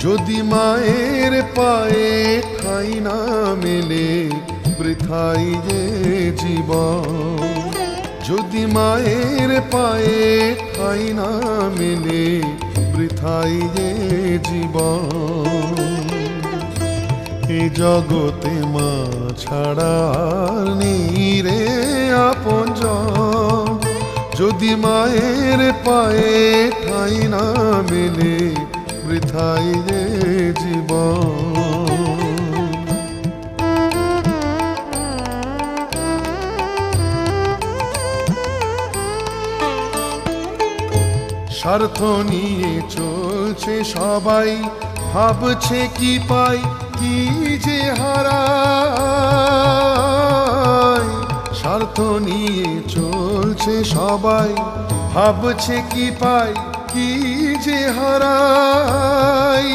যদি মায়ের পায়ে ঠাঁই না মেলে বৃথাই যে জীবন। যদি মায়ের পায়ে ঠাঁই না মেলে বৃথাই যে জীবন। এ জগতে মা ছাড়া আর নেই রে আপনজন। যদি মায়ের পায়ে ঠাঁই না মেলে বৃথাই যে জীবন। স্বার্থ নিয়ে চলছে সবাই, ভাবছে কি পাই কি যে হারায়। স্বার্থ নিয়ে চলছে সবাই, ভাবছে কি পাই কি যে হারায়।